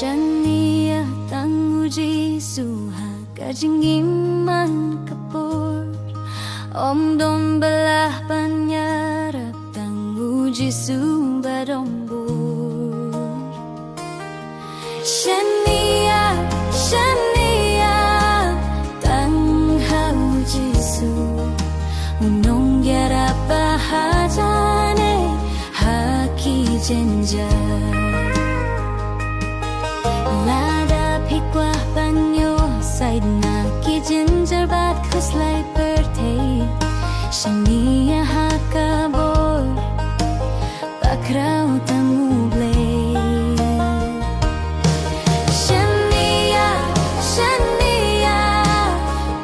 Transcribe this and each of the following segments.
Shania tang uji suha kajing iman kapur Om dom belah panyarap tang uji suba dombur Shania, Shania tang hauji su Unong gyara pahajane haki jenjar Lada pikwa banyo side na ki ginger bat kuslay birthday Shania hakabor bakraw tamuble Shania, Shania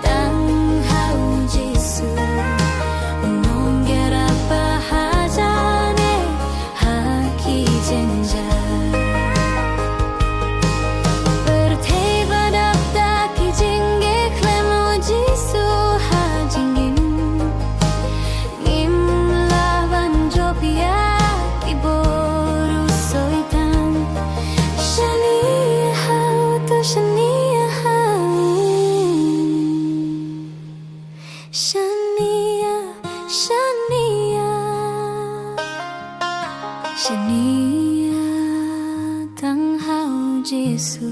tang hauji su Unong gyara pahajane haki ginger Shania tang hauji su